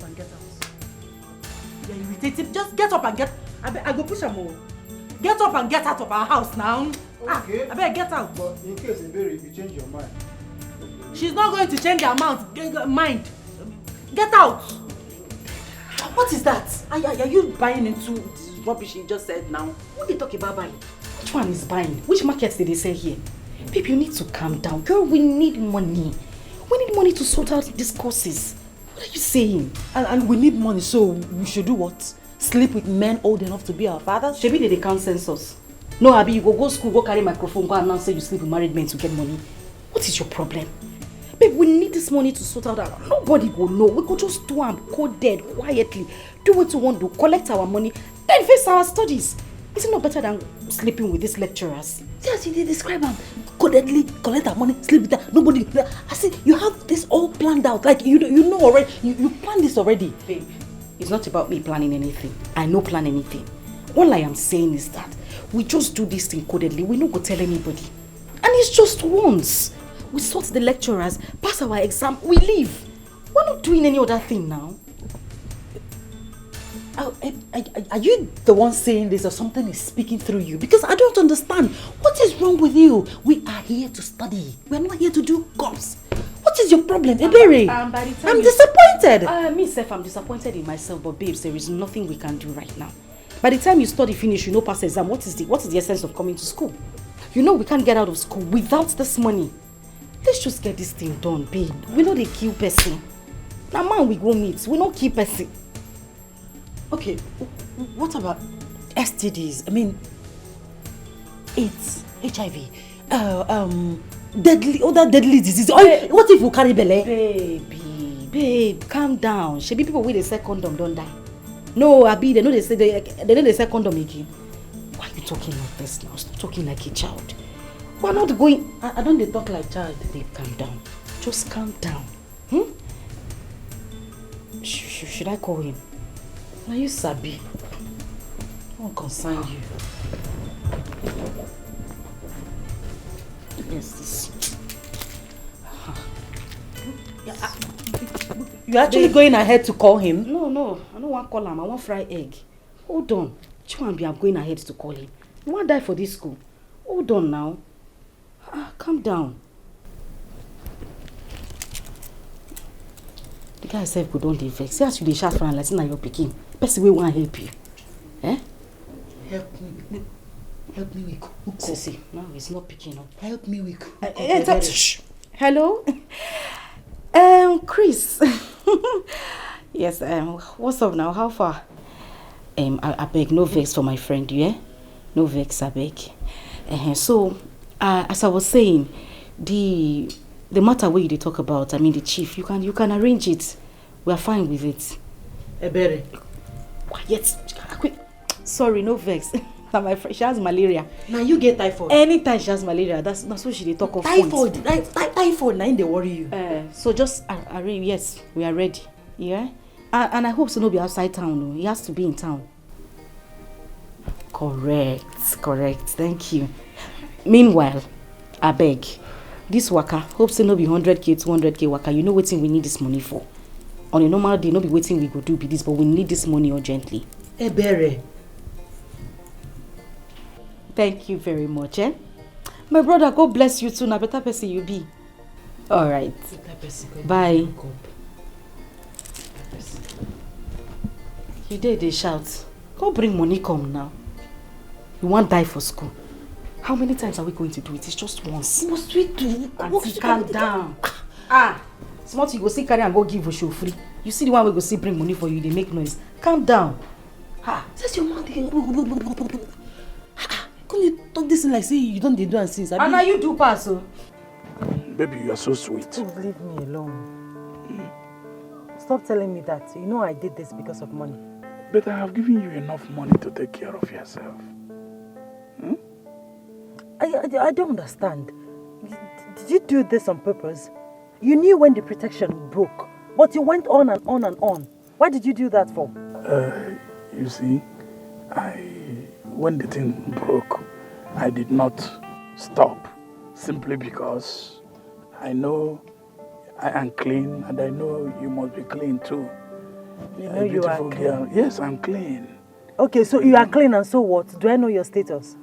and get out. You're irritated. Just get up and get... I go push her more. Get up and get out of our house now. Okay. I better get out. But in case if you change your mind. She's not going to change her mind. Get out. What is that? Are you buying into this rubbish you just said now? What are you talking about buying? Which one is buying? Which markets did they say here? Babe, you need to calm down. Girl, we need money. We need money to sort out these courses. What are you saying? And we need money, so we should do what? Sleep with men old enough to be our fathers? Shebi they count census. No, Abi, you go school, go carry microphone, go announce say you sleep with married men to get money. What is your problem? Babe, we need this money to sort out our... Nobody will know. We could just do am coded quietly. Do what we want to, collect our money, then face our studies. Is it not better than sleeping with these lecturers? Yes, you did describe them. Codedly collect our money, sleep with them. Nobody... I see, you have this all planned out. Like, you know already. You planned this already. Babe, it's not about me planning anything. I no plan anything. All I am saying is that we just do this thing codedly. We don't go tell anybody. And it's just once. We sort the lecturers, pass our exam, we leave. We're not doing any other thing now. Are you the one saying this or something is speaking through you? Because I don't understand. What is wrong with you? We are here to study. We're not here to do cops. What is your problem, Ebere? I'm disappointed. Myself, I'm disappointed in myself, but babes, there is nothing we can do right now. By the time you study finish, you know pass exam, what is the essence of coming to school? You know we can't get out of school without this money. Let's just get this thing done, babe. We know they kill person. Now man we go meet, we don't kill person. Okay, what about STDs? I mean, AIDS, HIV, other deadly diseases. What if we carry belle? Babe, calm down. Should be people with a second condom don't die. No, Abi, they know they know they say condom again. Why are you talking like this now? Stop talking like a child. We're not going... I don't talk like child. Babe, calm down. Just calm down. Should I call him? Now you sabi. I won't concern you. Yes, this... You're actually going ahead to call him? No. I don't want to call him. I want fried egg. Hold on. I'm going ahead to call him. You want to die for this school? Hold on now. Calm down. The guy said we don't vex. See as you dey shout for like na your pikin. Person wey wan help you. Help me with hookup. See, no, it's not picking up. Help me with hookup. Hello? Chris. Yes, what's up now? How far? I beg, no vex for my friend, yeah? No vex, I beg. So, as I was saying, the matter where you talk about, I mean the chief, you can arrange it. We are fine with it. Ebere. Quiet. Quick. Sorry, no vex. Now my friend, she has malaria. Now you get typhoid. Anytime she has malaria, that's what she talk of. Typhoid. Typhoid. Now they worry you. So just arrange. Yes, we are ready. Yeah. And I hope so no be outside town. No, he has to be in town. Correct. Thank you. Meanwhile, I beg, this waka, hope so no be 100k, 200k waka. You know what we need this money for. On a normal day, no be waiting we go do be this, but we need this money urgently. Ebere. Thank you very much, My brother, God bless you too. Now better person you be. All right. Bye. You did they shout. Go bring money come now. You want die for school. How many times are we going to do it? It's just once. Must we do? Auntie, calm down. Smart you go see carry and go give a show free. You see the one we go see bring money for you, they make noise. Calm down. That's your mouth again. Can you talk this like say you don't do and since? And now you do pass, so. Baby, you are so sweet. Please leave me alone. Stop telling me that. You know I did this because of money. But I have given you enough money to take care of yourself. I don't understand. Did you do this on purpose? You knew when the protection broke, but you went on and on and on. Why did you do that for? You see, when the thing broke, I did not stop simply because I know I am clean and I know you must be clean too. You know you are clean. Girl. Yes, I'm clean. Okay, so you are clean and so what? Do I know your status?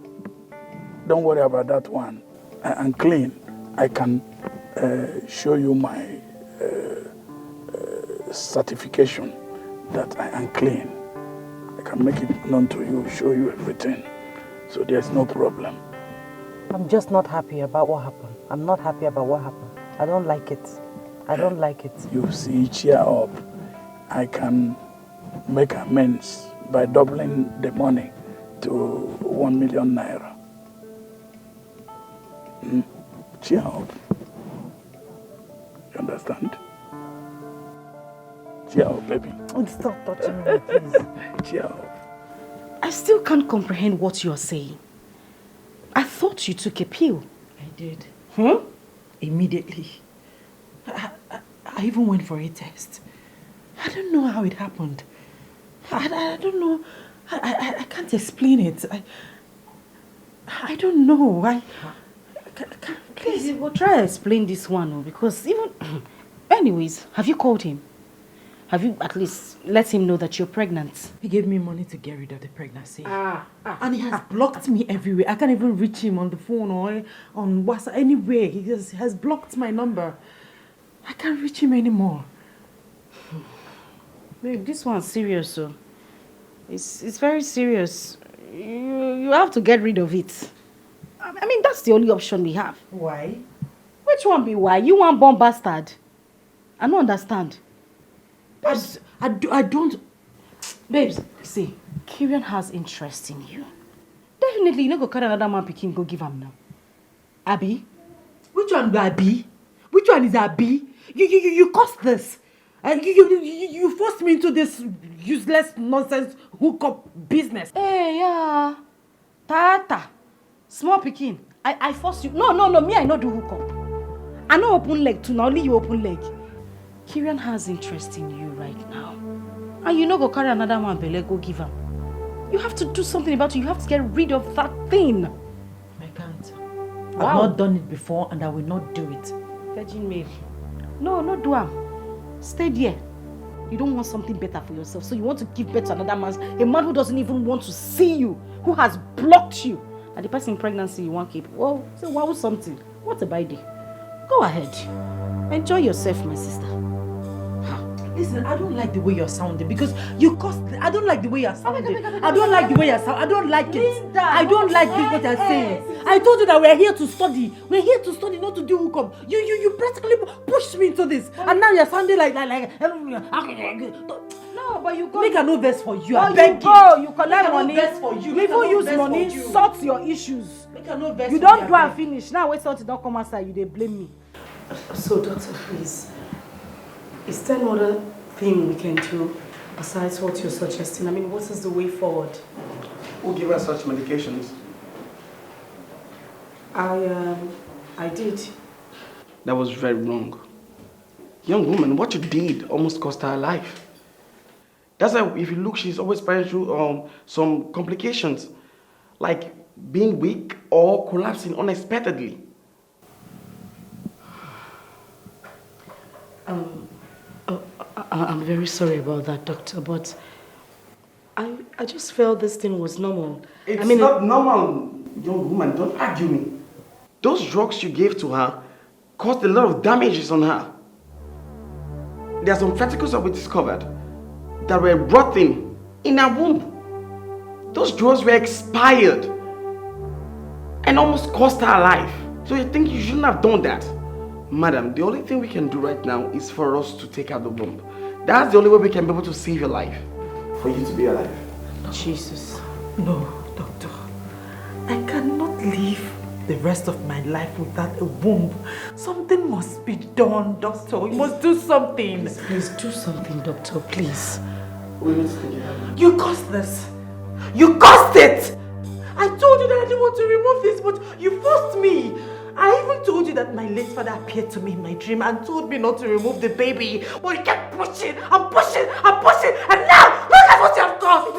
Don't worry about that one. I'm clean. I can show you my certification that I am clean. I can make it known to you, show you everything. So there's no problem. I'm just not happy about what happened. I'm not happy about what happened. I don't like it. I don't like it. You see, cheer up. I can make amends by doubling the money to 1 million naira. Cheer up. You understand? Cheer up, baby. Stop touching me, please. Cheer up. I still can't comprehend what you're saying. I thought you took a pill. I did. Immediately. I even went for a test. I don't know how it happened. I don't know. I can't explain it. I don't know. I can't, Please, we'll try to explain this one, because even... Anyways, have you called him? Have you at least let him know that you're pregnant? He gave me money to get rid of the pregnancy. And he has blocked me everywhere. I can't even reach him on the phone or on WhatsApp, anywhere. He has blocked my number. I can't reach him anymore. Babe, this one's serious, so... It's very serious. You have to get rid of it. I mean, that's the only option we have. Why? Which one be why? You want born bastard? I don't understand. I don't... Babes, see, Kieran has interest in you. Definitely, you not go carry another man picking, go give him now. Abby? Which one be Abby? Which one is Abby? You caused this. You forced me into this useless nonsense hookup business. Hey, yeah. Tata. Small picking. I forced you. No. Me, I not do hookup. I no open leg too. Now only you open leg. Kieran has interest in you right now. And you no go carry another man belle, go give him. You have to do something about it. You have to get rid of that thing. I can't. Wow. I've not done it before and I will not do it. Virgin Mary. No do am. Stay there. You don't want something better for yourself. So you want to give birth to another man. A man who doesn't even want to see you. Who has blocked you. And the person in pregnancy you want to keep. Well, say wow something. What a biddy. Go ahead. Enjoy yourself, my sister. Listen, I don't like the way you're sounding because you caused... I don't like the way you're sounding. I don't like the way you're sounding. I don't like it. Linda, I don't like this what you're saying. I told you that we're here to study. We're here to study, not to do hookup. You practically pushed me into this. And now you're sounding like... No, but you go... Make a no verse for you. I beg you collect money. Make a no verse for you. You even use money, sort your issues. Make a no verse You for don't you, do and finish. Now wait till you don't come outside, they blame me. So, doctor, please, is there no other thing we can do besides what you're suggesting? I mean, what is the way forward? Who give her such medications? I did. That was very wrong. Young woman, what you did almost cost her life. That's why if you look, she's always passing through some complications, like being weak or collapsing unexpectedly. I'm very sorry about that, doctor, but I just felt this thing was normal. It's not normal, young woman. Don't argue me. Those drugs you gave to her caused a lot of damages on her. There are some particles that we discovered that were rotting in her womb. Those drugs were expired and almost cost her life. So you think you shouldn't have done that? Madam, the only thing we can do right now is for us to take out the womb. That's the only way we can be able to save your life. For you to be alive. Jesus. No, doctor. I cannot live the rest of my life without a womb. Something must be done, doctor. You must do something. Please do something, doctor, please. We need to take it out. You caused this. You caused it. I told you that I didn't want to remove this, but you forced me. I even told you that my late father appeared to me in my dream and told me not to remove the baby. But you kept pushing and pushing and pushing, and now look at what you have caused.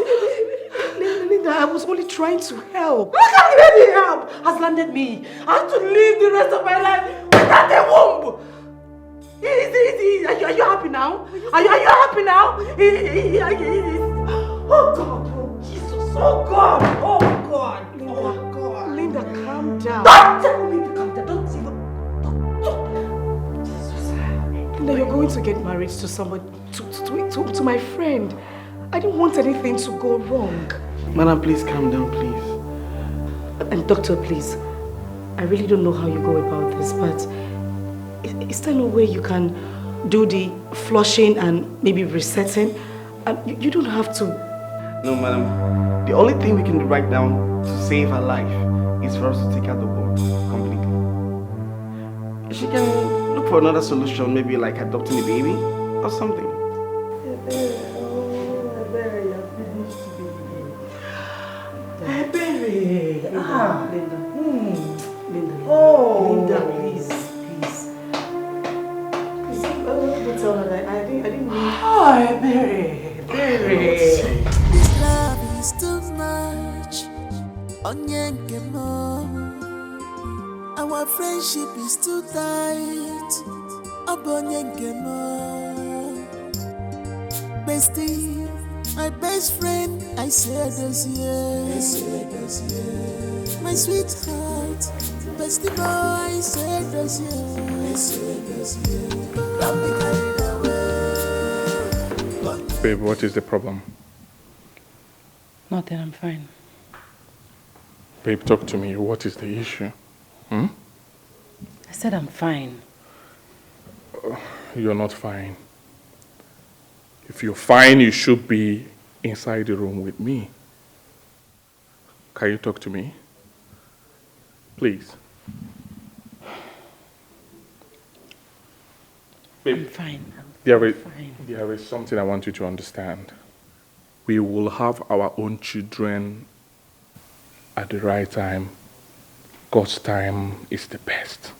Linda, I was only trying to help. Look at the baby help has landed me. I have to live the rest of my life without a womb. Easy. Are you happy now? Are you happy now? Oh God, oh Jesus, oh God, oh God, Linda, oh God. Linda, calm down. Don't tell me to calm down, don't even. Linda, you're going to get married to somebody, to my friend. I didn't want anything to go wrong. Madam, please calm down, please. And doctor, please, I really don't know how you go about this, but is there no way you can do the flushing and maybe resetting? You don't have to. No, madam. The only thing we can do right now to save her life is for us to take out the bone completely. She can look for another solution, maybe like adopting a baby or something. Linda. Linda. Oh, Linda, please. Please, don't tell her that I didn't mean. Hi, Mary. This love is too much. Our friendship is too tight. Bestie, my best friend, I said this yes. My sweetheart, bestie boy, I said this yes. Don't be carried away. Babe, what is the problem? Nothing, I'm fine. Babe, talk to me. What is the issue? I said I'm fine. You're not fine. If you're fine, you should be inside the room with me. Can you talk to me? Please. Babe, I'm fine. there is something I want you to understand. We will have our own children at the right time. God's time is the best.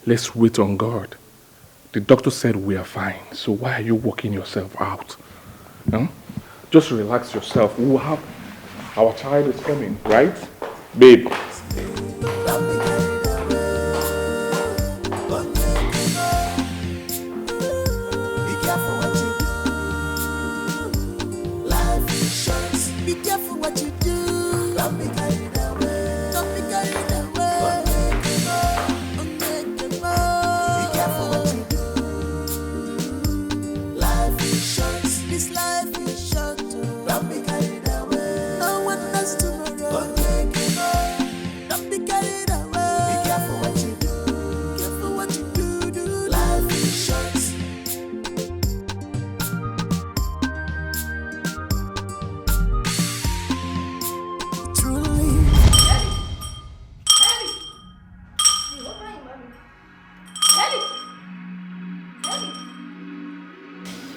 Let's wait on God. The doctor said we are fine, so why are you working yourself out? Huh? Just relax yourself. We will have our child is coming, right? Babe.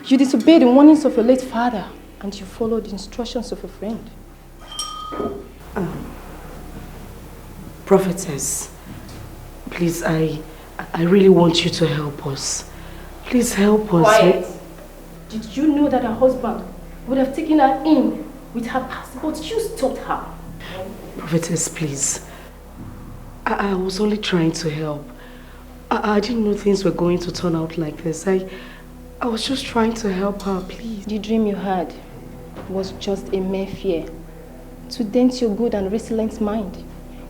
You disobeyed the warnings of your late father and you followed the instructions of a friend. Prophetess, please, I really want you to help us. Please help us. Quiet. Did you know that her husband would have taken her in with her passport? You stopped her. Prophetess, please. I was only trying to help. I didn't know things were going to turn out like this. I was just trying to help her, please. The dream you had was just a mere fear to dent your good and resilient mind.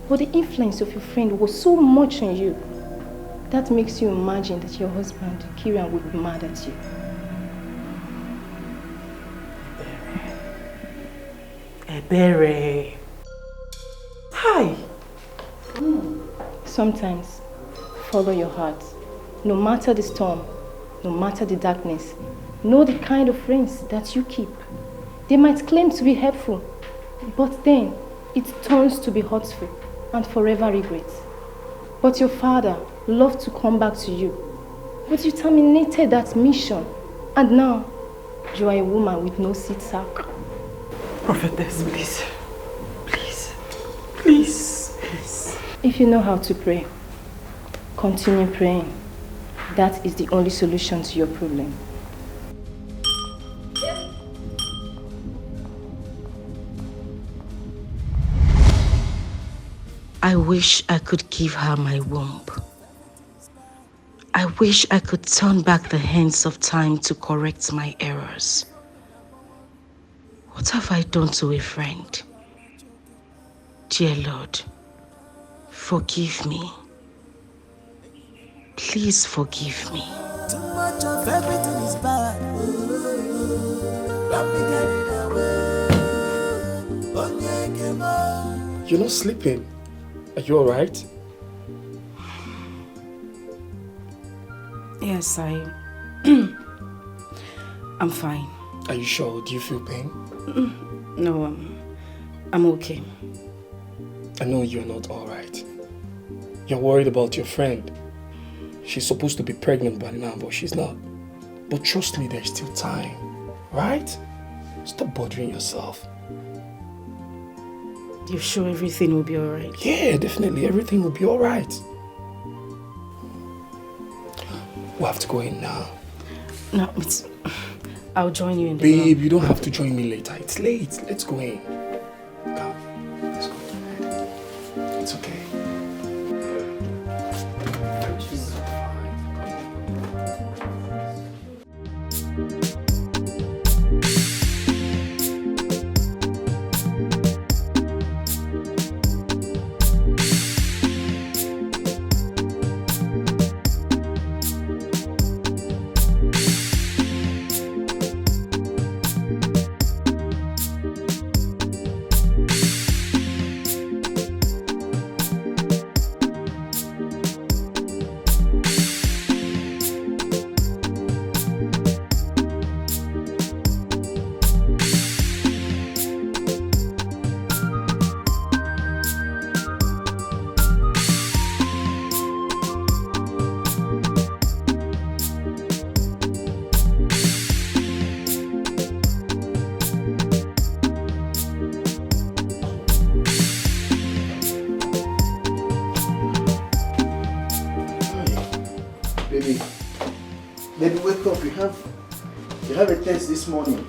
But the influence of your friend was so much on you. That makes you imagine that your husband, Kieran, would be mad at you. Ebere. Hi. Sometimes, follow your heart. No matter the storm, no matter the darkness, know the kind of friends that you keep. They might claim to be helpful, but then it turns to be hurtful and forever regret. But your father loved to come back to you, but you terminated that mission, and now you are a woman with no seed sack. Prophetess, please. Please. Please. Please. If you know how to pray, continue praying. That is the only solution to your problem. I wish I could give her my womb. I wish I could turn back the hands of time to correct my errors. What have I done to a friend? Dear Lord, forgive me. Please forgive me. Too much of everything is bad. Don't be carried away. You're not sleeping. Are you alright? Yes, I'm fine. Are you sure? Do you feel pain? No, I'm okay. I know you're not alright. You're worried about your friend. She's supposed to be pregnant by now, but she's not. But trust me, there's still time. Right? Stop bothering yourself. You're sure everything will be alright? Yeah, definitely. Everything will be alright. We have to go in now. No, I'll join you in the Babe, room. you don't have to join me later. It's late. Let's go in. Come. Let's go to bed. It's okay. Baby, wake up. You have a test this morning.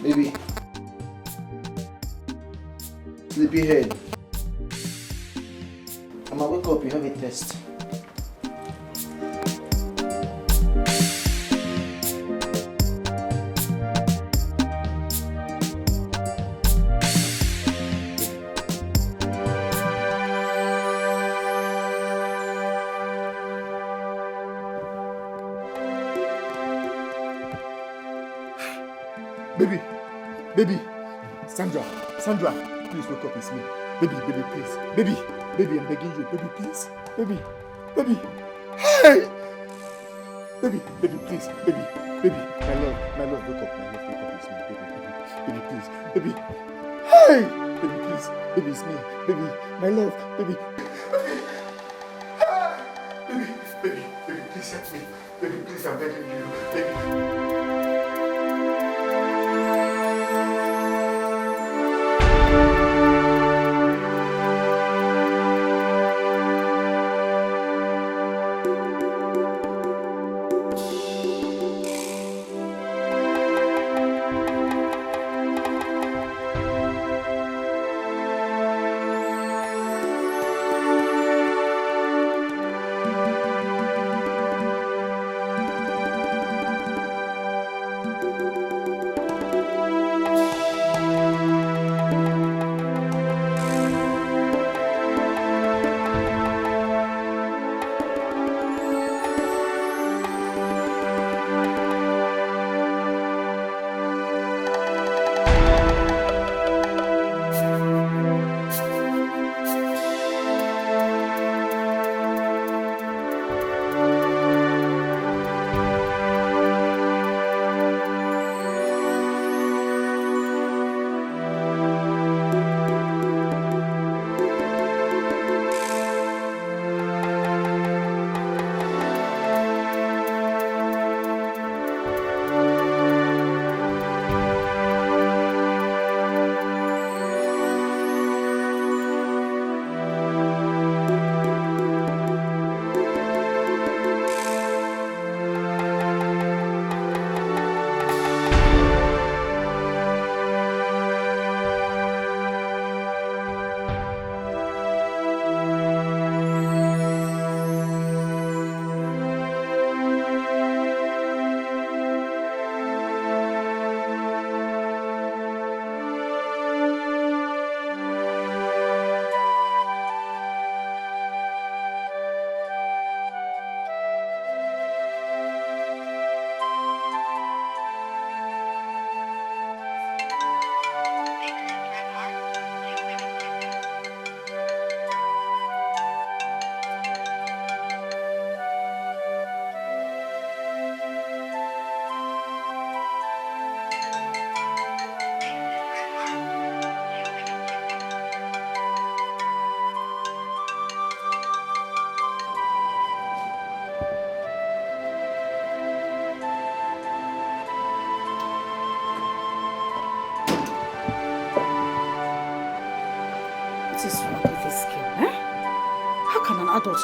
Baby. Sleepyhead. Mama, wake up. You have a test. Baby, Sandra, please wake up, it's me. Baby, please. Baby, I'm begging you. Baby, please. Baby. Hey! Baby, please. Baby, my love, wake up, it's me. Baby, please. Baby, hey! Baby, please. Baby, it's me. Baby, my love, baby. Baby, please help me. Baby, please, I'm begging you. Baby.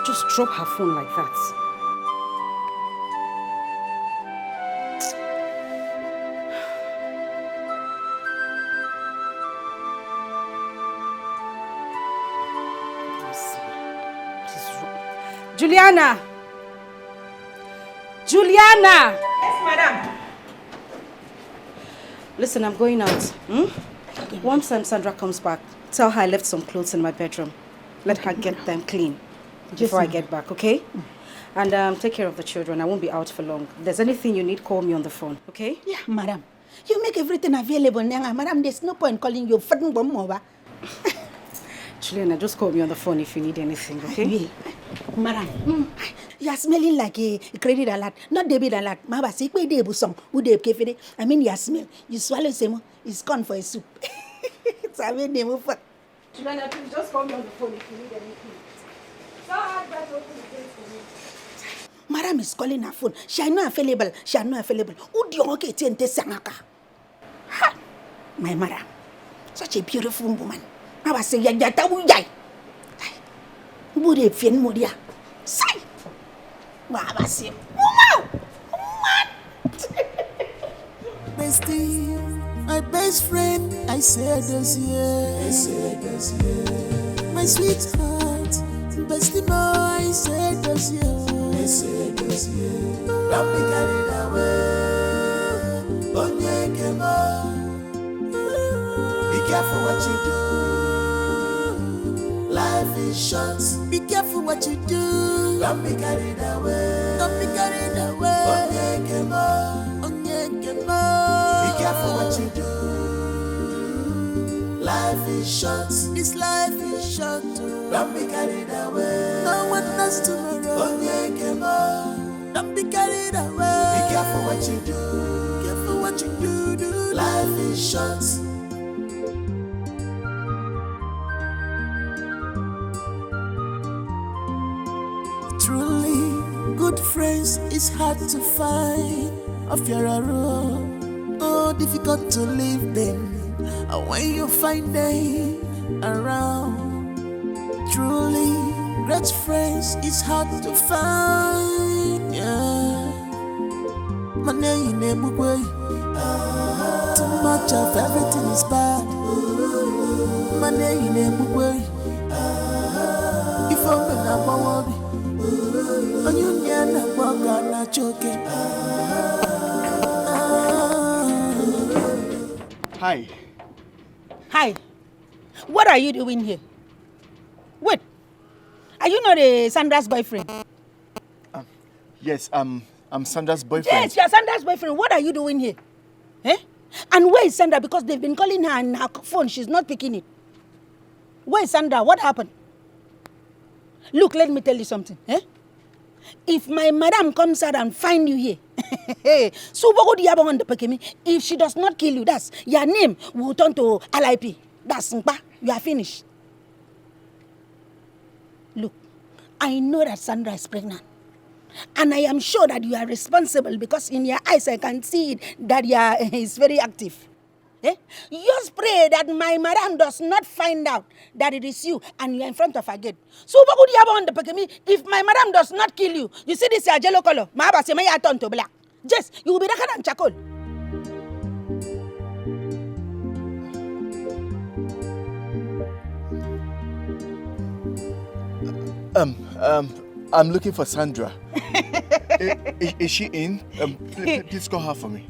just drop her phone like that. Juliana! Juliana! Yes, madam. Listen, I'm going out. Once Sandra comes back, tell her I left some clothes in my bedroom. Let her get them clean before I get back, okay? And take care of the children. I won't be out for long. If there's anything you need, call me on the phone, okay? Yeah, madam. You make everything available, madam. There's no point calling you. Juliana, just call me on the phone if you need anything, okay? Madam, you are smelling like a credit alert, not debit alert. I mean, you smell. You swallow some. It's gone for a soup. It's a very name of. Juliana, please just call me on the phone if you need anything. So hard that open the gate for me. Madam is calling her phone. She are not available. She are not available. Who do you get into Sangaka? Ha! My madam, such a beautiful woman. I was saying, Yata Wujai. Would it fin Mudia? Say, Baba say, wow! Bestie, my best friend, I said this year. My sweetheart, bestie boy, I said this year. Don't be carried away. Be careful what you do. Life is short. Be careful what you do. Don't be carried away. Don't be carried away. Be careful what you do. Life is short. This life is short. Don't be carried away. No one knows tomorrow. Don't be carried away. Be careful what you do. Careful what you do. Life is short. Truly, good friends is hard to find. Of your own, oh, difficult to leave them. And when you find them around, truly, great friends is hard to find. Yeah, my name is Mugwe. Too much of everything is bad. My name is Mugwe. If I'm not worried. Hi. Hi. What are you doing here? Wait. Are you not Sandra's boyfriend? Yes, I'm Sandra's boyfriend. Yes, you're Sandra's boyfriend. What are you doing here? Eh? And where is Sandra? Because they've been calling her on her phone. She's not picking it. Where is Sandra? What happened? Look, let me tell you something. Eh? If my madam comes out and find you here, if she does not kill you, that's your name will turn to Alichi. That's you are finished. Look, I know that Sandra is pregnant. And I am sure that you are responsible because in your eyes I can see it, that you are is very active. Eh? Just pray that my madam does not find out that it is you and you are in front of her gate. So if my madam does not kill you, you see this yellow color, turn to black. Yes, you will be darker than charcoal. I'm looking for Sandra. Is she in? Please call her for me.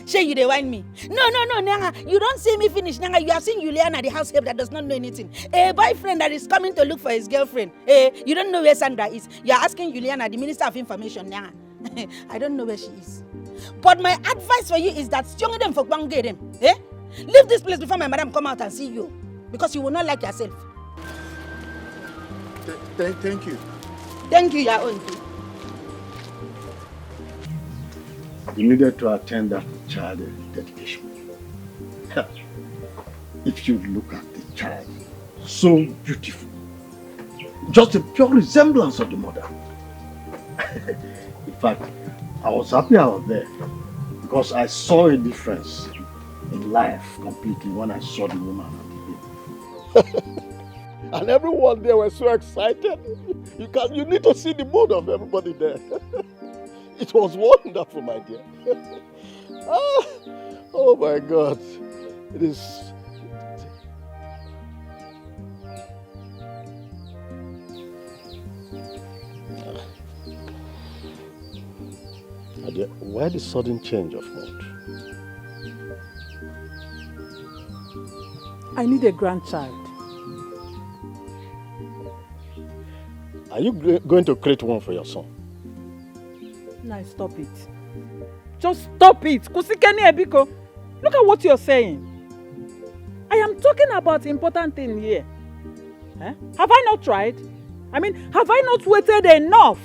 Say you they whine me. No, Nanga. You don't see me finish, Nanga. You have seen Juliana, the house help that does not know anything. A boyfriend that is coming to look for his girlfriend. You don't know where Sandra is. You are asking Juliana, the Minister of Information, Nanga. I don't know where she is. But my advice for you is that stronger them for one get them. Leave this place before my madam come out and see you. Because you will not like yourself. Thank you. Thank you, your own. You needed to attend that child dedication. If you look at the child, so beautiful. Just a pure resemblance of the mother. In fact, I was happy I was there because I saw a difference in life completely when I saw the woman at the baby. And everyone there was so excited. You need to see the mood of everybody there. It was wonderful, my dear. Oh my God. It is... My dear, why the sudden change of mood? I need a grandchild. Are you going to create one for your son? Now stop it. Just stop it. Kusikeni Ebiko. Look at what you're saying. I am talking about important thing here. Eh? Have I not tried? I mean, have I not waited enough?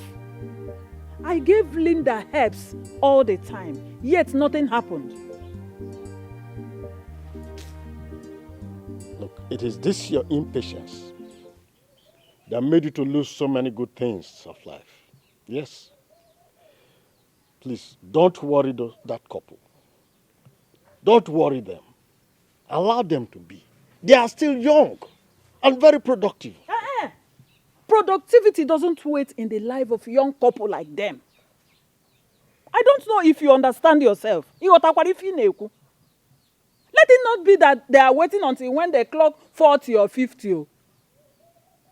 I gave Linda herbs all the time, yet nothing happened. Look, it is this your impatience that made you to lose so many good things of life. Yes. Please, don't worry that couple. Don't worry them. Allow them to be. They are still young and very productive. Productivity doesn't wait in the life of a young couple like them. I don't know if you understand yourself. Let it not be that they are waiting until when they clock 40 or 50.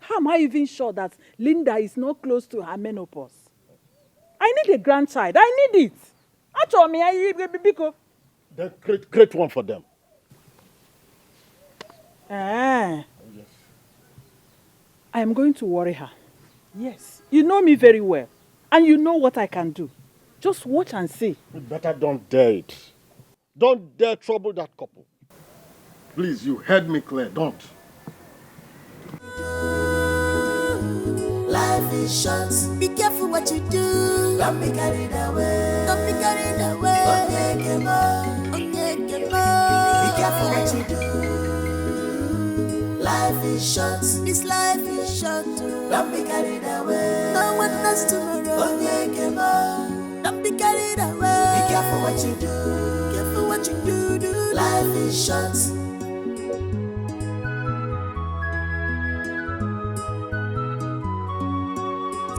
How am I even sure that Linda is not close to her menopause? I need a grandchild. I need it. Then create one for them. Yes. I am going to worry her. Yes. You know me very well. And you know what I can do. Just watch and see. You better don't dare it. Don't dare trouble that couple. Please, you heard me clear. Don't. Life is short. Be careful what you do. Don't be carried away. Don't be carried away. Be careful what you do. Life is short. This life is short. Don't be carried away. No one knows tomorrow. Don't be carried away. Be careful what you do. Careful what you do. Life is short.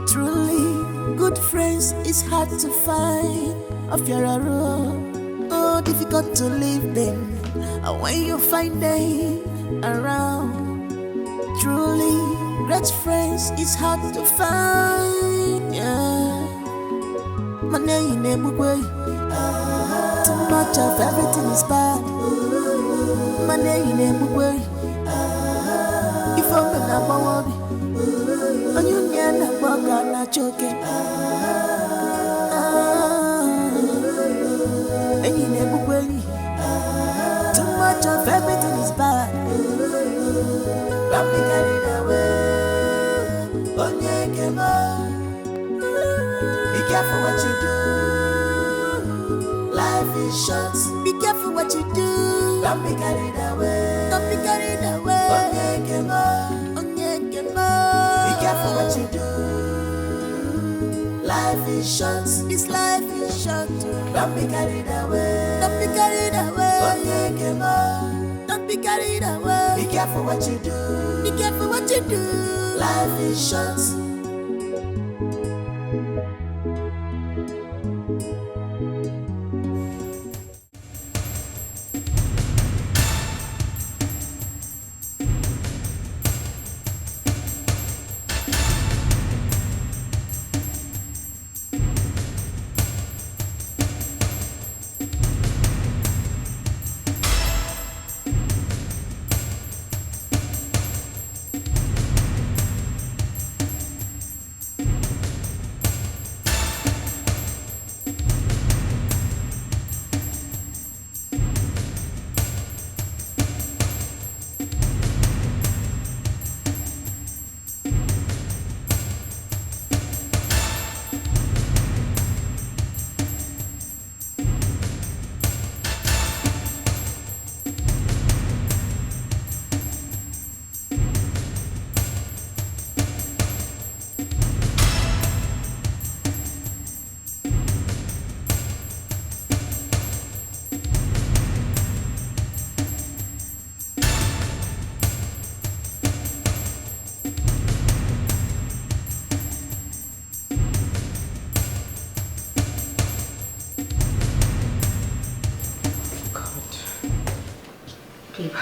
Truly, good friends is hard to find. Of your own, oh, difficult to leave them. And when you find them around, truly, great friends is hard to find. Yeah, my name is way. Too much of everything is bad. My name is way. If I'm in a worry. Onion na boga na choke. And you never will. Too much of everything is bad. Don't be carried away. Be careful what you do. Life is short. Be careful what you do. Don't be carried away. Don't be carried away. Be careful what you do. Life is short. This life is short. Don't be carried away. Don't be carried away. Don't be carried away. Be careful what you do. Be careful what you do. Life is short.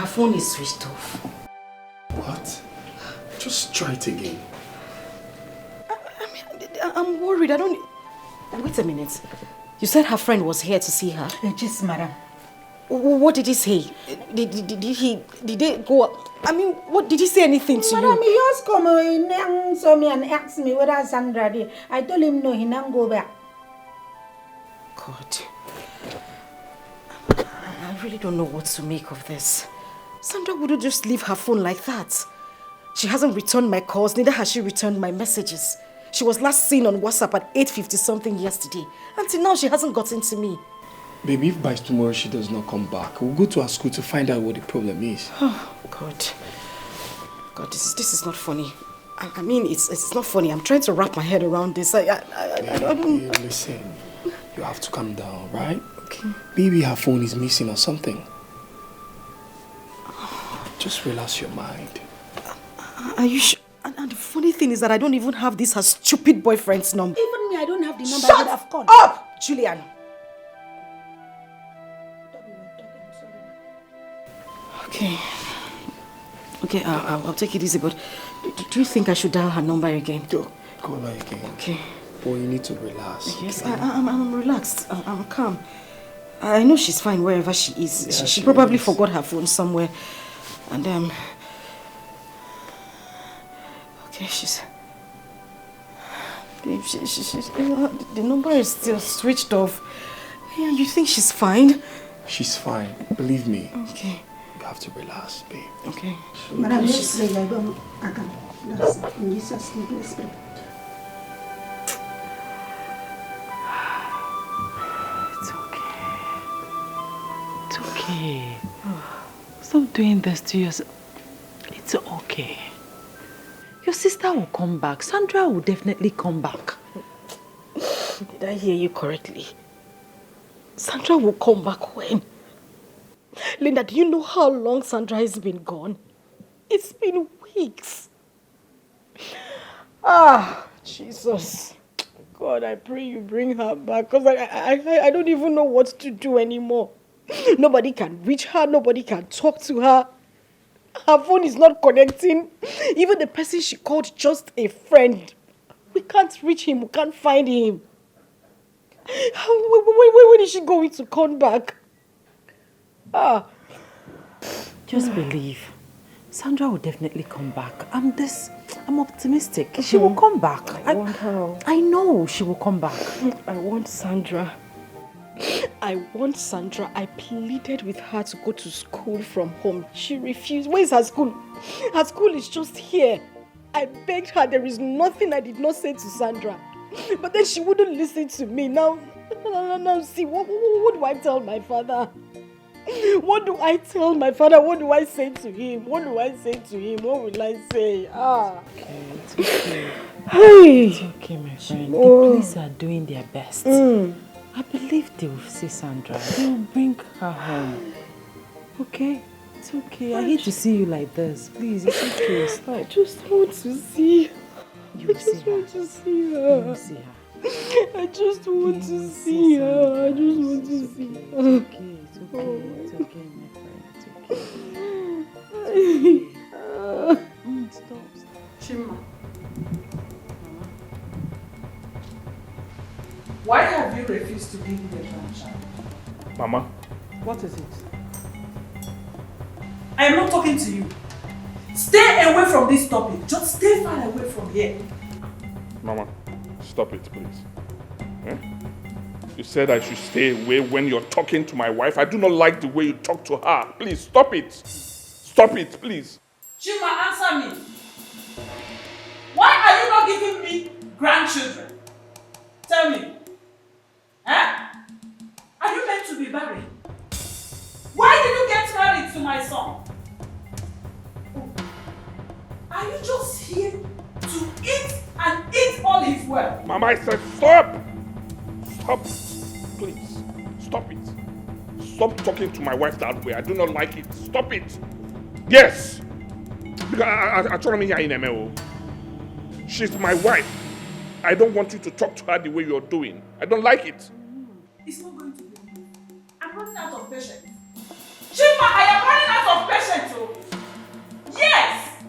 Her phone is switched off. What? Just try it again. I'm worried. I don't... Wait a minute. You said her friend was here to see her? Yes, madam. What did he say? Did they go... I mean, what did he say anything to madam, you? he just come and saw me and asked me whether Sandra did. I told him no, he not go back. God. I really don't know what to make of this. Sandra wouldn't just leave her phone like that. She hasn't returned my calls, neither has she returned my messages. She was last seen on WhatsApp at 8:50 something yesterday. Until now, she hasn't gotten to me. Baby, if by tomorrow she does not come back, we'll go to her school to find out what the problem is. Oh, God. God, this is not funny. I mean, it's not funny. I'm trying to wrap my head around this. I don't... Listen, you have to calm down, right? Okay. Maybe her phone is missing or something. Just relax your mind. Are you sure? And the funny thing is that I don't even have her stupid boyfriend's number. Even me, I don't have the number. Shut I've called. up, Julian. Okay, I'll take it easy, but do you think I should dial her number again? Go her again. Okay. Boy, you need to relax. Yes, okay? I'm relaxed. I'm calm. I know she's fine wherever she is. Yeah, she probably is. forgot her phone somewhere. And okay, the number is still switched off. Yeah, you think she's fine? She's fine. Believe me. Okay. You have to relax, babe. Okay. Madam, let's pray. I don't... I can. That's in Jesus' name, let's pray. It's okay. It's okay. Stop doing this to yourself. It's okay. Your sister will come back. Sandra will definitely come back. Did I hear you correctly? Sandra will come back when? Linda, do you know how long Sandra has been gone? It's been weeks. Ah, Jesus. God, I pray you bring her back because I don't even know what to do anymore. Nobody can reach her. Nobody can talk to her. Her phone is not connecting. Even the person she called just a friend. We can't reach him. We can't find him. When is she going to come back? Just believe. Sandra will definitely come back. I'm optimistic. She will come back. I know she will come back. I want Sandra. I pleaded with her to go to school from home. She refused. Where is her school? Her school is just here. I begged her. There is nothing I did not say to Sandra. But then she wouldn't listen to me. Now see, what do I tell my father? What do I tell my father? What do I say to him? What will I say? Okay, it's okay. Hey. It's okay, my friend. The police are doing their best. I believe they will see Sandra. They will bring her home. Okay? It's okay. I hate to see you like this. Please, it's okay. Stop. I just want to see her. You will see her. want to see her. You will see her. I just want to see her. I just want to see her. It's okay. It's okay. It's okay, my friend. It's okay. It's okay. Stop. Chima. Why have you refused to give me the grandchild? Mama. What is it? I am not talking to you. Stay away from this topic. Just stay far away from here. Mama, stop it, please. Eh? You said I should stay away when you're talking to my wife. I do not like the way you talk to her. Please, stop it. Stop it, please. Chima, answer me. Why are you not giving me grandchildren? Tell me. Huh? Are you meant to be married? Why did you get married to my son? Are you just here to eat and eat all his wealth? Mama, I said stop! Stop, please. Stop it. Stop talking to my wife that way. I do not like it. Stop it. Yes. Because I told me she's my wife. I don't want you to talk to her the way you're doing. I don't like it. It's not going to be. I'm running out of patience. Chima, I am running out of patience, oh. Yes!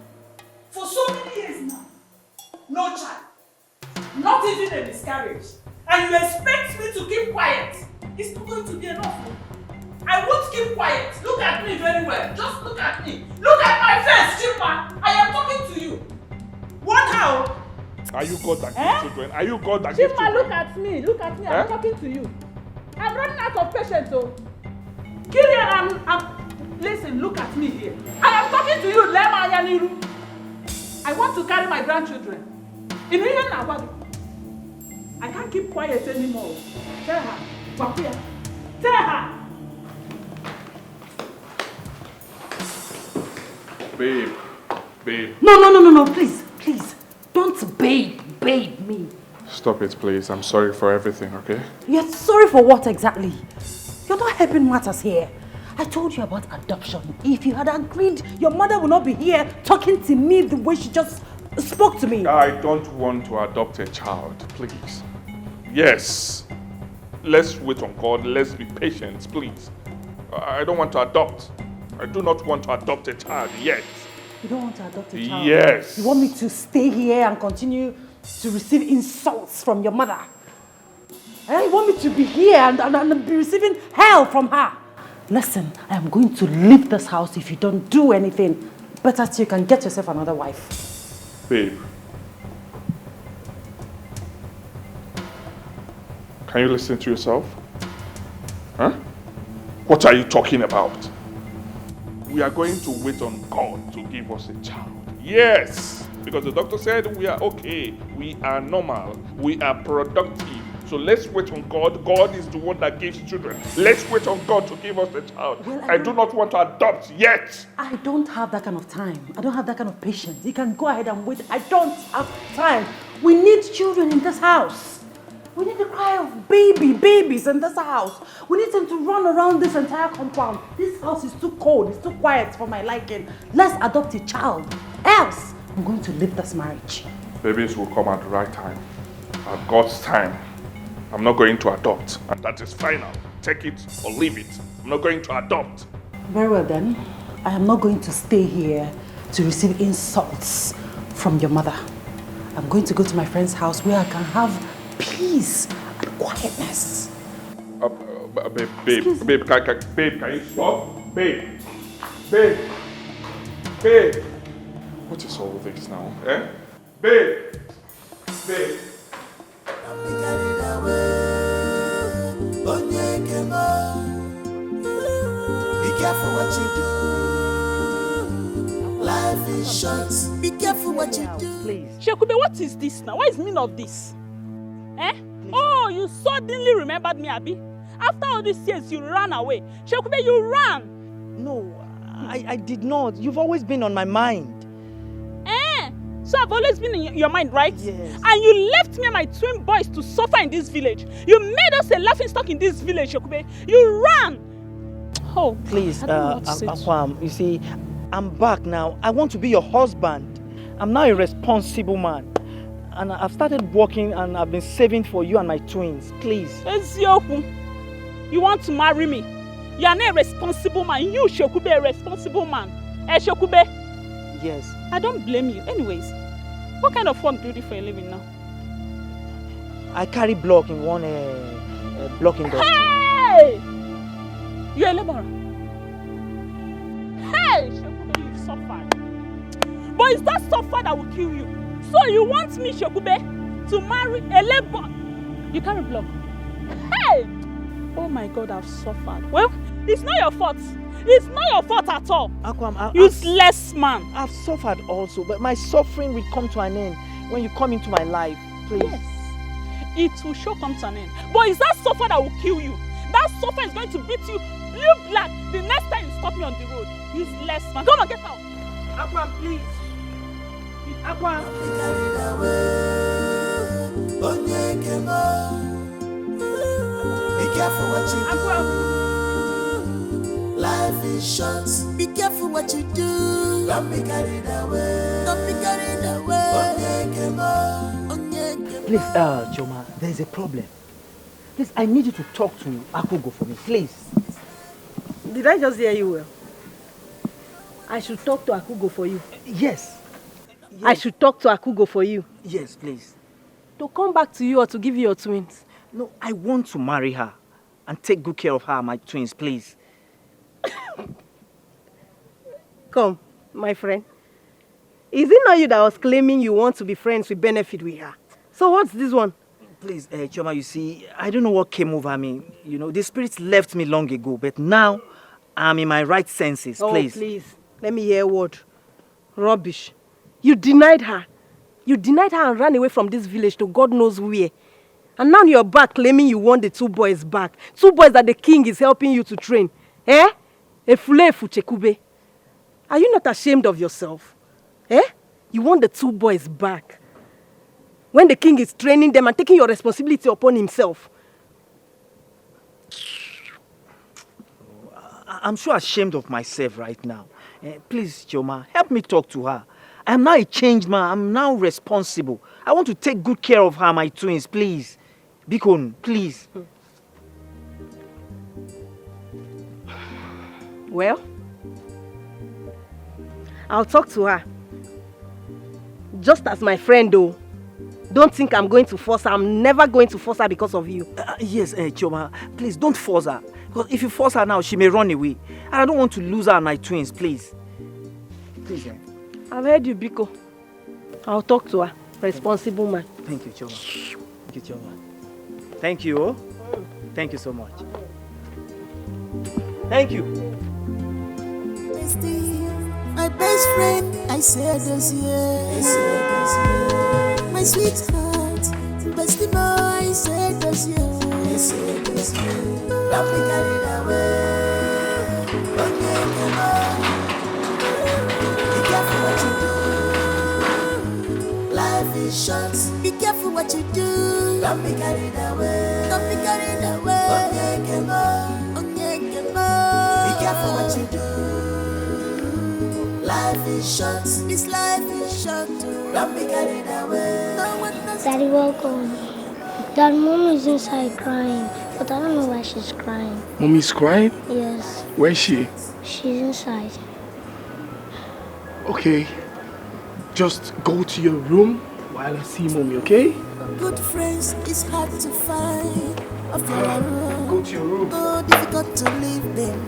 For so many years now, no child, not even a miscarriage, and you expect me to keep quiet. It's not going to be enough. I won't keep quiet. Look at me very well. Just look at me. Look at my face, Chima. I am talking to you. What how? Are you God that gives children? Are you God that gives Chima, children? look at me. Look at me. I'm talking to you. I'm running out of patience, oh. Kirian, listen, look at me here. I am talking to you, Lema Yaniru. I want to carry my grandchildren. In here now, I can't keep quiet anymore. Tell her. Wakuya. Tell her. Babe. No, please. Don't babe me. Stop it, please. I'm sorry for everything, okay? You're sorry for what exactly? You're not helping matters here. I told you about adoption. If you had agreed, your mother would not be here talking to me the way she just spoke to me. I don't want to adopt a child, please. Yes. Let's wait on God. Let's be patient, please. I don't want to adopt. I do not want to adopt a child yet. You don't want to adopt a child? Yes. You want me to stay here and continue to receive insults from your mother? You want me to be here and be receiving hell from her? Listen, I am going to leave this house if you don't do anything. Better still, you can get yourself another wife. Babe. Can you listen to yourself? Huh? What are you talking about? We are going to wait on God to give us a child. Yes! Because the doctor said we are okay. We are normal. We are productive. So let's wait on God. God is the one that gives children. Let's wait on God to give us a child. Well, I do not want to adopt yet. I don't have that kind of time. I don't have that kind of patience. You can go ahead and wait. I don't have time. We need children in this house. We need the cry of babies in this house. We need them to run around this entire compound. This house is too cold. It's too quiet for my liking. Let's adopt a child. Else, I'm going to leave this marriage. Babies will come at the right time. At God's time. I'm not going to adopt. And that is final. Take it or leave it. I'm not going to adopt. Very well then. I am not going to stay here to receive insults from your mother. I'm going to go to my friend's house where I can have peace and quietness. Babe, can you stop? Babe. What is all this now? Babe. Be careful what you do. Life is short. Be careful what you do. Please. Shekube, what is this now? What is the meaning of this? Oh, you suddenly remembered me, Abi? After all these years, you ran away. Shekube, you ran. No, I did not. You've always been on my mind. So I've always been in your mind, right? Yes. And you left me and my twin boys to suffer in this village. You made us a laughingstock in this village, Shekube. You ran. Oh, please, Akwam, you see, I'm back now. I want to be your husband. I'm now a responsible man. And I've started working and I've been saving for you and my twins. Please. Ezioku, you want to marry me? You are not a responsible man. You, Shekube, a responsible man. Shekube? Yes. I don't blame you. Anyways, what kind of work do you do for a living now? I carry block in one block industry. Hey! You're a laborer. Hey! Shekube, you've suffered. But it's that suffer that will kill you. So you want me, Shekube, to marry a laborer? You carry block. Hey! Oh my God, I've suffered. Well, it's not your fault. It's not your fault at all. Akwam, useless man. I've suffered also, but my suffering will come to an end when you come into my life. Please. Yes. It will sure come to an end. But it's that suffer that will kill you. That suffer is going to beat you black the next time you stop me on the road. Useless man. Come on, get out. Akwam, please. Akwam. Be careful what you do. Akwam. Life is short. Be careful what you do. Don't be carried away. Don't be carried away. Please, Choma, there's a problem. Please, I need you to talk to Akugo for me, please. Did I just hear you well? I should talk to Akugo for you. Yes. I should talk to Akugo for you. Yes, please. To come back to you or to give you your twins? No, I want to marry her and take good care of her and my twins, please. Come, my friend. Is it not you that was claiming you want to be friends with benefit with her? So what's this one? Please, Choma, you see, I don't know what came over me. You know, the spirit left me long ago, but now I'm in my right senses, please. Oh, please. Let me hear a word. Rubbish. You denied her. You denied her and ran away from this village to God knows where. And now you're back claiming you want the 2 boys back. 2 boys that the king is helping you to train. Eh? Efulefu Chekube. Are you not ashamed of yourself? Eh? You want the 2 boys back. When the king is training them and taking your responsibility upon himself. I'm so ashamed of myself right now. Please, Choma, help me talk to her. I'm now a changed man. I'm now responsible. I want to take good care of her, my twins, please. Bikon, please. Well, I'll talk to her. Just as my friend, though. Don't think I'm going to force her. I'm never going to force her because of you. Yes, Choma, please don't force her. Because if you force her now, she may run away. And I don't want to lose her and my twins, please. Please, I've heard you, Biko. I'll talk to her. Responsible man. Thank you, Choma. Thank you, Choma. Thank you. Oh? Thank you so much. Thank you. My best friend, I said this year. My sweetheart, bestie boy, I said this year. Don't be carried away. Don't get be careful what you do. Life is short. Be careful what you do. Don't be carried away. Don't be carried away. Be careful what you do. Life is short. This life is short. Don't be carried away. Daddy, welcome. Dad, Mom is inside crying, but I don't know why she's crying. Mommy's crying? Yes. Where is she? She's inside. Okay. Just go to your room while I see Mommy, okay? Good friends is hard to find. Go to your room. Oh, difficult to leave them.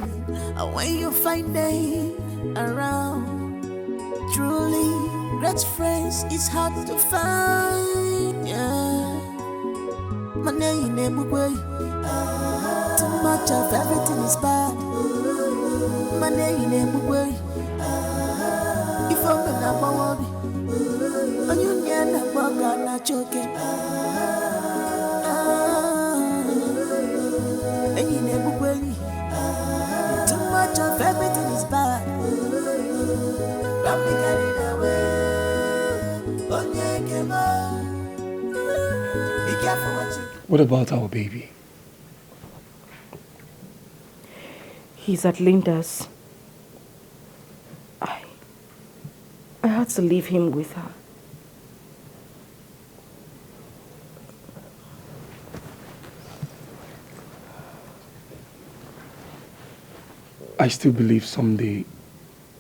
And when you find them around, truly great friends is hard to find. Yeah. My name Too much of everything is bad. My name if I'm not worry, and you never walk out not joking. And you never worry. Too much of everything is bad. Don't be carried away. Be careful what you do. What about our baby? He's at Linda's. I had to leave him with her. I still believe someday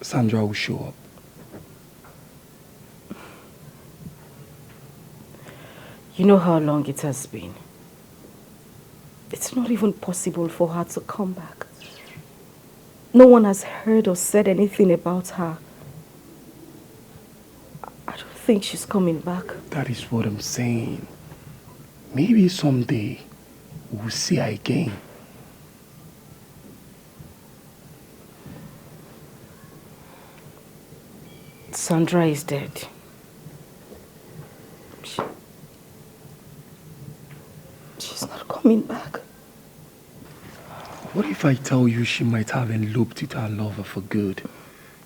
Sandra will show up. You know how long it has been. It's not even possible for her to come back. No one has heard or said anything about her. I don't think she's coming back. That is what I'm saying. Maybe someday we'll see her again. Sandra is dead. She's not coming back. What if I tell you she might have eloped with her lover for good?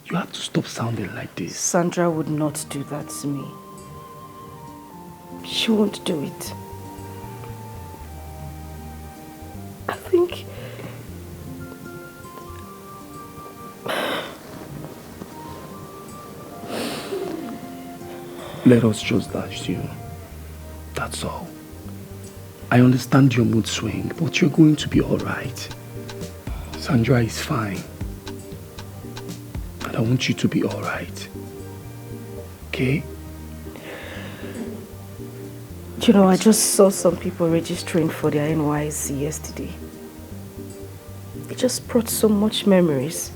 You have to stop sounding like this. Sandra would not do that to me. She won't do it. I think... Let us just dash you. That's all. I understand your mood swing, but you're going to be alright. Sandra is fine. And I want you to be alright. Okay? You know, I just saw some people registering for their NYC yesterday. It just brought so much memories.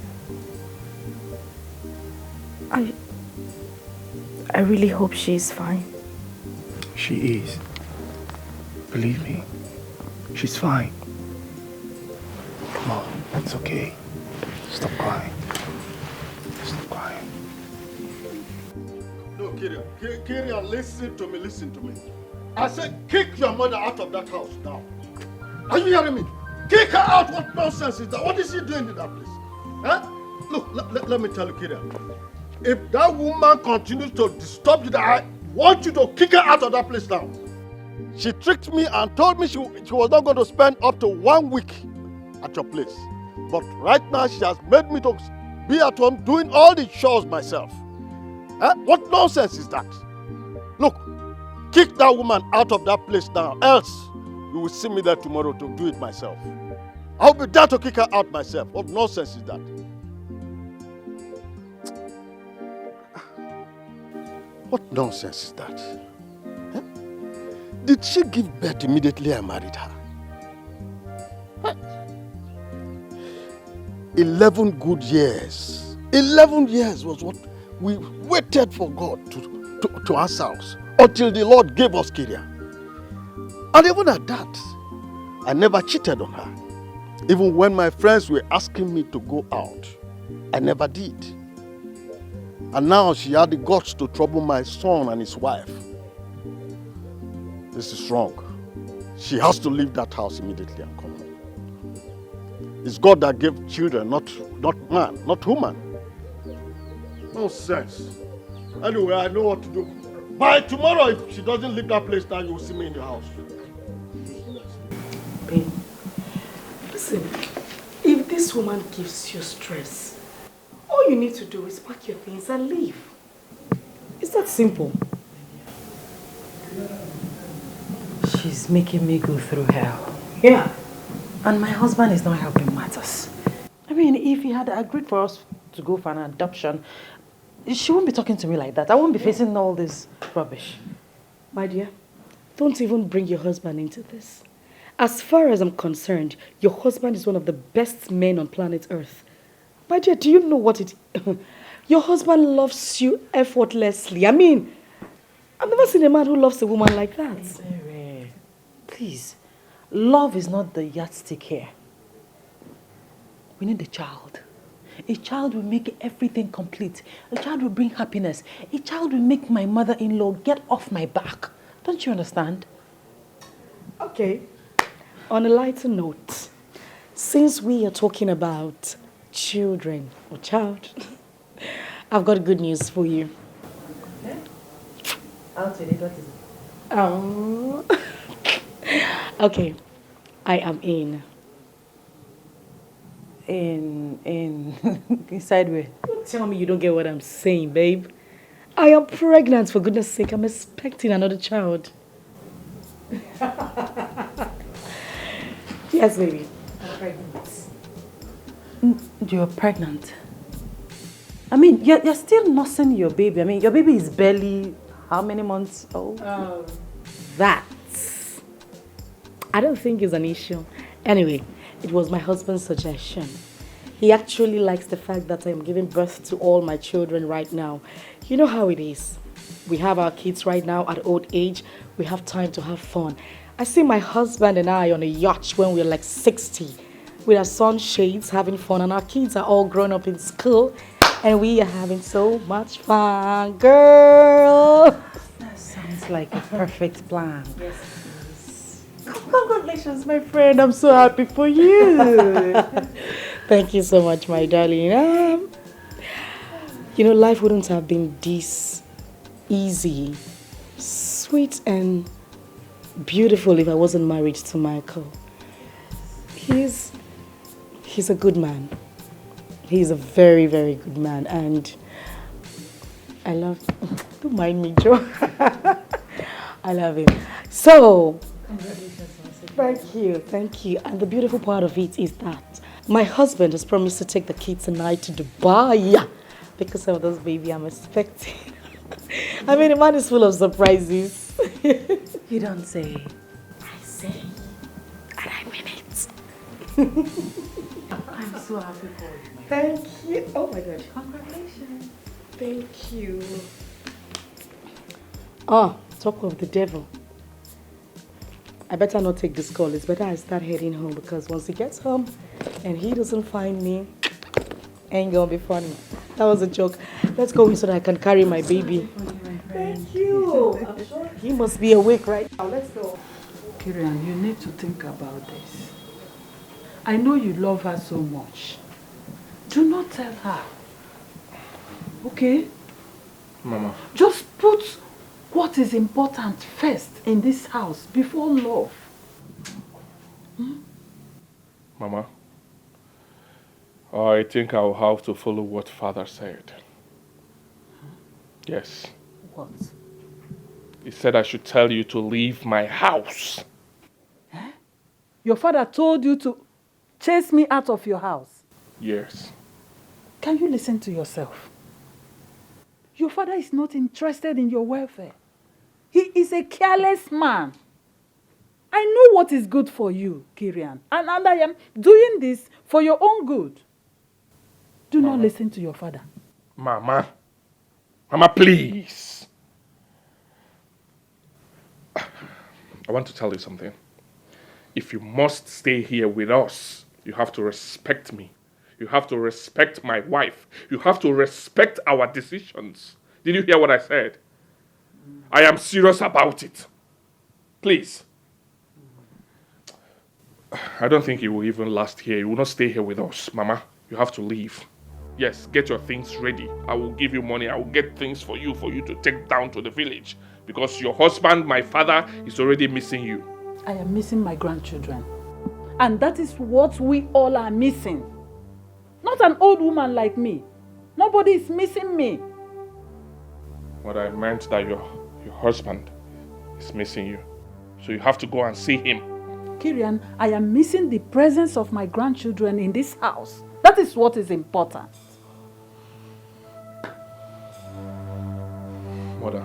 I really hope she's fine. She is. Believe me, she's fine. Come on, it's okay. Stop crying. Stop crying. No, Kirian, listen to me. I said kick your mother out of that house now. Are you hearing me? Kick her out. What nonsense is that? What is she doing in that place? Huh? Look, let me tell you, Kirian. If that woman continues to disturb you, I want you to kick her out of that place now. She tricked me and told me she was not going to spend up to 1 week at your place. But right now she has made me to be at home doing all the chores myself. Huh? What nonsense is that? Look, kick that woman out of that place now, else you will see me there tomorrow to do it myself. I'll be there to kick her out myself. What nonsense is that? What nonsense is that? Huh? Did she give birth immediately I married her? Huh? 11 good years. 11 years was what we waited for God to answer us until the Lord gave us Kyria. And even at that, I never cheated on her. Even when my friends were asking me to go out, I never did. And now she had the guts to trouble my son and his wife. This is wrong. She has to leave that house immediately and come home. It's God that gave children, not man, not woman. No sense. Anyway, I know what to do. By tomorrow, if she doesn't leave that place now, you will see me in the house. Babe, listen, if this woman gives you stress, all you need to do is pack your things and leave. It's that simple. She's making me go through hell. Yeah. And my husband is not helping matters. I mean, if he had agreed for us to go for an adoption, she wouldn't be talking to me like that. I won't be facing all this rubbish. My dear, don't even bring your husband into this. As far as I'm concerned, your husband is one of the best men on planet Earth. My dear, do you know what it is? Your husband loves you effortlessly. I mean, I've never seen a man who loves a woman like that. Very. Please, love is not the yardstick here. We need a child. A child will make everything complete. A child will bring happiness. A child will make my mother-in-law get off my back. Don't you understand? Okay. On a lighter note, since we are talking about children or child, I've got good news for you. Oh. Okay, I am in. Inside where? Don't tell me you don't get what I'm saying, babe. I am pregnant, for goodness sake. I'm expecting another child. Yes, baby. I'm pregnant. You're pregnant? I mean, you're still nursing your baby. I mean, your baby is barely how many months old? That. I don't think it's an issue. Anyway, it was my husband's suggestion. He actually likes the fact that I'm giving birth to all my children right now. You know how it is. We have our kids right now at old age. We have time to have fun. I see my husband and I on a yacht when we're like 60 with our sunshades having fun, and our kids are all grown up in school and we are having so much fun, girl. That sounds like a perfect plan. Yes. Congratulations, my friend. I'm so happy for you. Thank you so much, my darling. You know, life wouldn't have been this easy, sweet, and beautiful if I wasn't married to Michael. He's a good man. He's a very, very good man, and I love him. Don't mind me, Joe. I love him. So, thank you. And the beautiful part of it is that my husband has promised to take the kids and I to Dubai because of this baby I'm expecting. I mean, the man is full of surprises. You don't say. I say. And I mean it. I'm so happy for you. Thank you. Oh my God. Congratulations. Thank you. Oh, talk of the devil. I better not take this call. It's better I start heading home because once he gets home and he doesn't find me, ain't gonna be funny. That was a joke. Let's go in so that I can carry my baby. Thank you. I'm sure he must be awake right now. Let's go. Kirian, you need to think about this. I know you love her so much. Do not tell her. Okay? Mama. Just put what is important first in this house before love. Mama, I think I'll have to follow what Father said. Yes. What? He said I should tell you to leave my house. Eh? Your father told you to chase me out of your house. Yes. Can you listen to yourself? Your father is not interested in your welfare. He is a careless man. I know what is good for you, Kirian. And I am doing this for your own good. Do not listen to your father. Mama. Mama, please. I want to tell you something. If you must stay here with us, you have to respect me. You have to respect my wife. You have to respect our decisions. Did you hear what I said? I am serious about it. Please. I don't think you will even last here. You will not stay here with us, Mama. You have to leave. Yes, get your things ready. I will give you money. I will get things for you to take down to the village. Because your husband, my father, is already missing you. I am missing my grandchildren. And that is what we all are missing. Not an old woman like me. Nobody is missing me. What I meant that your husband is missing you. So you have to go and see him. Kirian, I am missing the presence of my grandchildren in this house. That is what is important. Mother,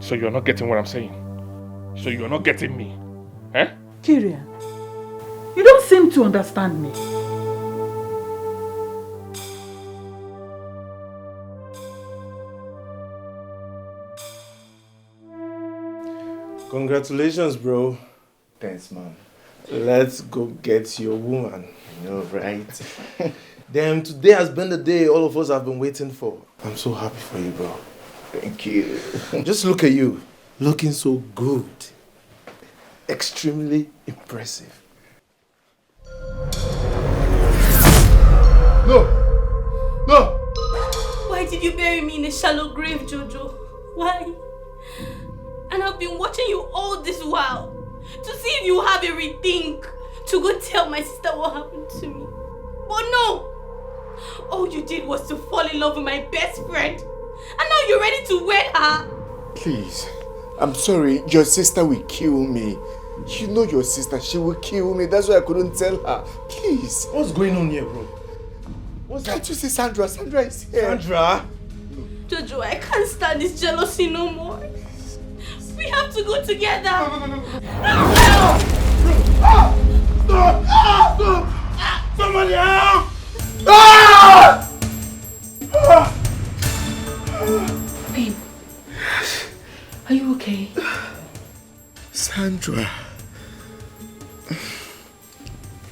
so you're not getting what I'm saying? So you're not getting me? Eh? Kirian, you don't seem to understand me. Congratulations, bro. Thanks, man. Let's go get your woman. I know, right? Damn, today has been the day all of us have been waiting for. I'm so happy for you, bro. Thank you. Just look at you. Looking so good. Extremely impressive. No! No! Why did you bury me in a shallow grave, Jojo? Why? And I've been watching you all this while to see if you have a rethink to go tell my sister what happened to me. But no! All you did was to fall in love with my best friend. And now you're ready to wed her. Please. I'm sorry. Your sister will kill me. You know your sister. She will kill me. That's why I couldn't tell her. Please. What's going on here, bro? Can't you see Sandra? Sandra is here. Sandra? Jojo, I can't stand this jealousy no more. We have to go together. No! Somebody help! Babe, are you okay? Sandra.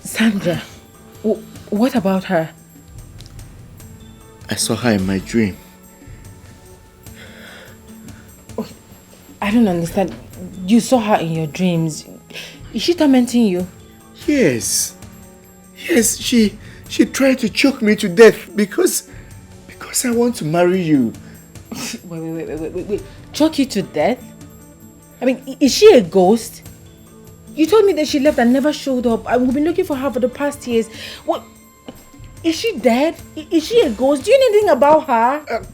Sandra, what about her? I saw her in my dream. I don't understand. You saw her in your dreams. Is she tormenting you? Yes. Yes, she tried to choke me to death because I want to marry you. Wait. Choke you to death? I mean, is she a ghost? You told me that she left and never showed up. We've been looking for her for the past years. What? Is she dead? Is she a ghost? Do you know anything about her?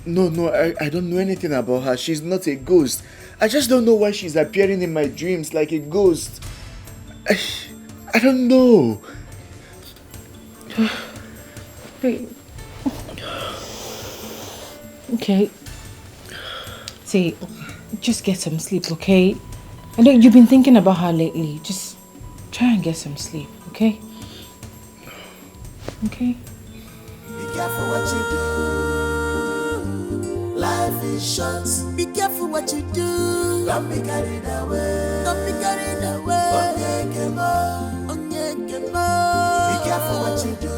No, I don't know anything about her. She's not a ghost. I just don't know why she's appearing in my dreams like a ghost. I don't know. Wait. Okay. See, just get some sleep, okay? I know you've been thinking about her lately. Just try and get some sleep, okay? Okay? Be careful what you do. Life is short. Be careful what you do. Don't be carried away. Don't be carried away. Be careful what you do.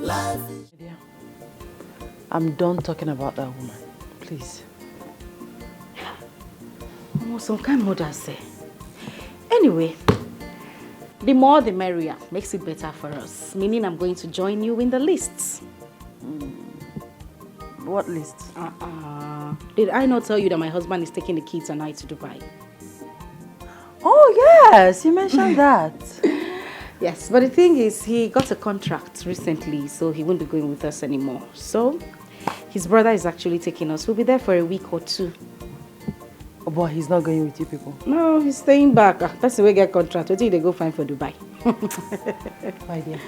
Life is... I'm done talking about that woman. Please. Oh, some kind mothers say. Anyway, the more the merrier. Makes it better for us. Meaning I'm going to join you in the lists. What list? Did I not tell you that my husband is taking the kids and I to Dubai? Oh, yes, you mentioned that. Yes, but the thing is, he got a contract recently, so he won't be going with us anymore. So, his brother is actually taking us. We'll be there for a week or 2. Oh, but he's not going with you people? No, he's staying back. That's the way get contract. What do they go find for Dubai? My dear.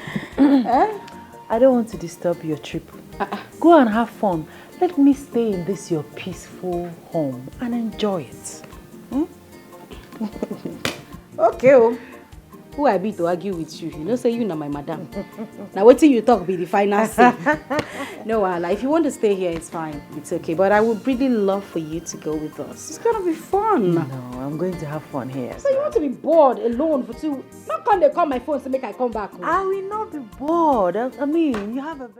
I don't want to disturb your trip. Go and have fun. Let me stay in this your peaceful home and enjoy it. Okay. Oh. Who I be to argue with you? You know, say you know my madam. Now what till you talk be the final say. No, Allah, if you want to stay here, it's fine. It's okay. But I would really love for you to go with us. It's gonna be fun. No, I'm going to have fun here. So you want to be bored alone for 2? Not come they call my phone to make I come back home. I will not be bored. I mean, you have a